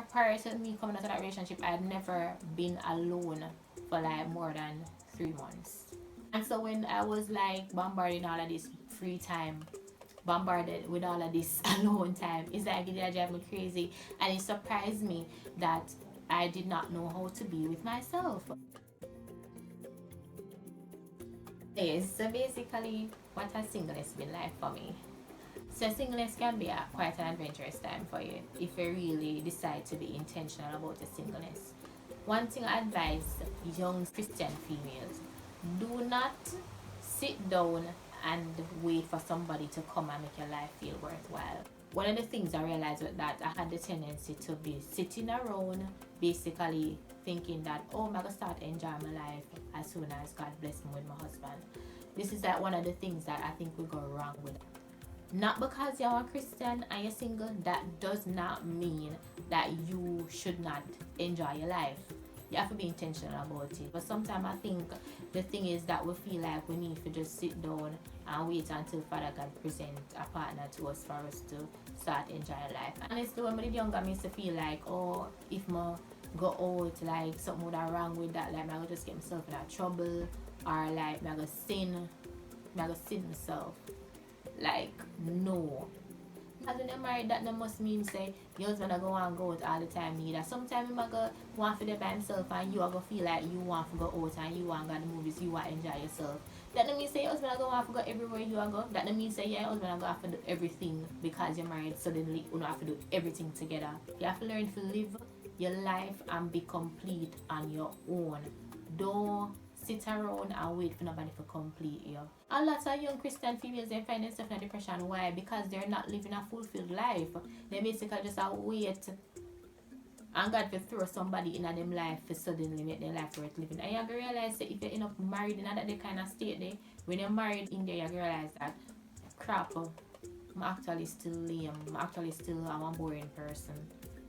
Prior to me coming out of that relationship, I had never been alone for like more than 3 months. And so when I was like bombarding all of this free time, bombarded with all of this alone time, it's like it did drive me crazy. And it surprised me that I did not know how to be with myself. Yes, so basically, what has singleness been like for me? So singleness can be quite an adventurous time for you if you really decide to be intentional about your singleness. One thing I advise young Christian females: do not sit down and wait for somebody to come and make your life feel worthwhile. One of the things I realized was that I had the tendency to be sitting around, basically thinking that, oh, I'm gonna start enjoying my life as soon as God bless me with my husband. This is like one of the things that I think we go wrong with. Not because you're a Christian and you're single, that does not mean that you should not enjoy your life. You have to be intentional about it. But sometimes I think the thing is that we feel like we need to just sit down and wait until Father God present a partner to us for us to start enjoying life. Honestly, when I was younger, I used to feel like, oh, if I go out, like something would have wrong with that, like I would just get myself in a trouble, or like I go sin myself. Like, no. Because when you're married, that no must mean say your husband go and go out all the time either. Sometimes you might go want to be by himself and you are going to feel like you want to go out and you want to go to the movies, you want to enjoy yourself. That don't mean say your husband go want to go everywhere you are go. That don't mean say your husband go have to do everything because you're married suddenly you don't have to do everything together. You have to learn to live your life and be complete on your own. Don't sit around and wait for nobody to complete you. A lot of young Christian females they find themselves in depression. Why? Because they're not living a fulfilled life. They basically just wait and God will throw somebody in them life to suddenly make their life worth living. And you have to realize that if you end up married in that kind of state there, when you're married in there you have to realize that crap, I'm actually still lame. I'm actually still a boring person.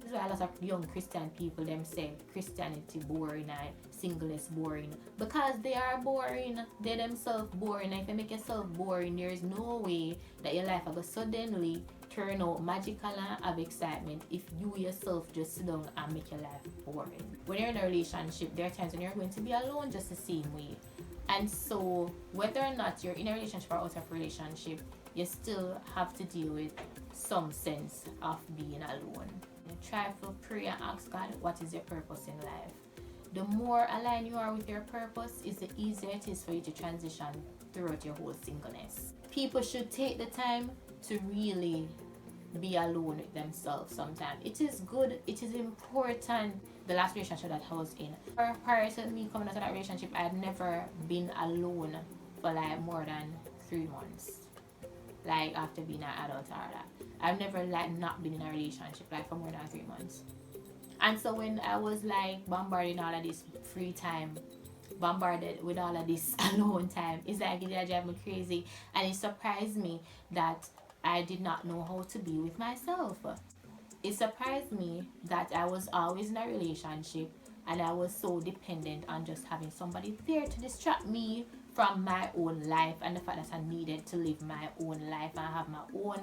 This is why a lot of young Christian people them say Christianity boring and singleness boring. Because they are boring. They themselves boring. And if you make yourself boring, there is no way that your life will suddenly turn out magical and have excitement if you yourself just sit down and make your life boring. When you're in a relationship, there are times when you're going to be alone just the same way. And so whether or not you're in a relationship or out of a relationship, you still have to deal with some sense of being alone. Try to pray and ask God, what is your purpose in life? The more aligned you are with your purpose, is the easier it is for you to transition throughout your whole singleness. People should take the time to really be alone with themselves sometimes. It is good, it is important. The last relationship that I was in, prior to me coming out of that relationship, I had never been alone for like more than 3 months. Like after being an adult or that. I've never like not been in a relationship like for more than 3 months. And so when I was like bombarding all of this free time, bombarded with all of this alone time, it's like it did drive me crazy. And it surprised me that I did not know how to be with myself. It surprised me that I was always in a relationship and I was so dependent on just having somebody there to distract me from my own life and the fact that I needed to live my own life and have my own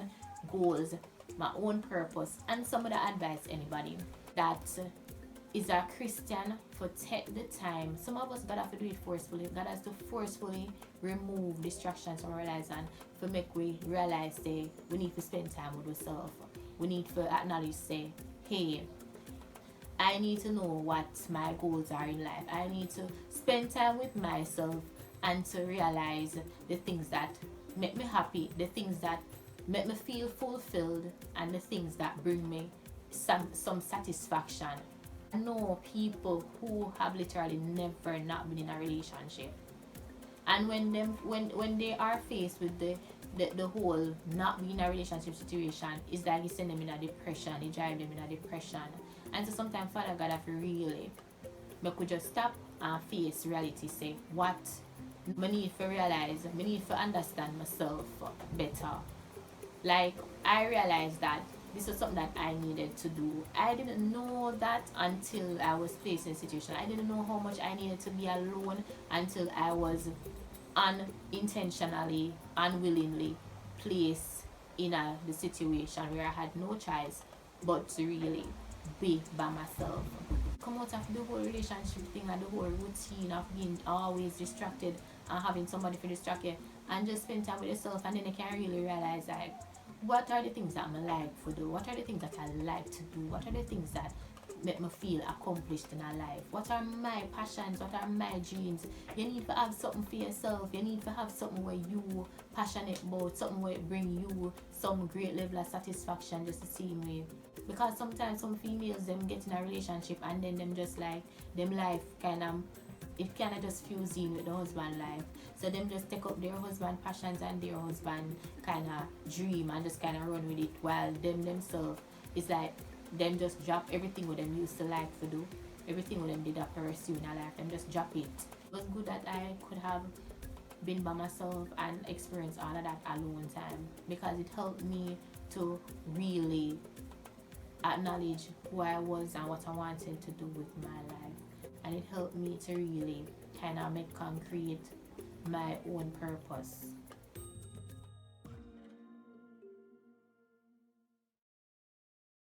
goals, my own purpose. And some of the advice anybody that is a Christian for take the time. Some of us God have to do it forcefully. God has to forcefully remove distractions from our lives and for make we realize say we need to spend time with ourselves. We need to acknowledge say, hey, I need to know what my goals are in life. I need to spend time with myself and to realize the things that make me happy, the things that make me feel fulfilled, and the things that bring me some satisfaction. I know people who have literally never not been in a relationship, and when they are faced with the whole not being in a relationship situation, it's like it send them in a depression, it drive them in a depression. And so sometimes Father God have to really but could just stop and face reality, say what I need to realize, I need to understand myself better. Like I realized that this was something that I needed to do. I didn't know that until I was faced in a situation. I didn't know how much I needed to be alone until I was unintentionally, unwillingly placed in the situation where I had no choice but to really be it by myself. Come out of the whole relationship thing and the whole routine of being always distracted and having somebody to distract you, and just spend time with yourself, and then you can really realize like what are the things that I like to do, what are the things that I like to do, what are the things that make me feel accomplished in our life, what are my passions, what are my dreams. You need to have something for yourself, you need to have something where you passionate about, something where it bring you some great level of satisfaction just the same way. Because sometimes some females them get in a relationship and then them just like them life kind of, it kind of just fuse in with the husband life. So them just take up their husband passions and their husband kind of dream and just kind of run with it, while them themselves, it's like them just drop everything what them used to like to do, everything what them did a pursue in a life, them just drop it. It was good that I could have been by myself and experienced all of that alone time, because it helped me to really acknowledge who I was and what I wanted to do with my life. And it helped me to really kind of make concrete my own purpose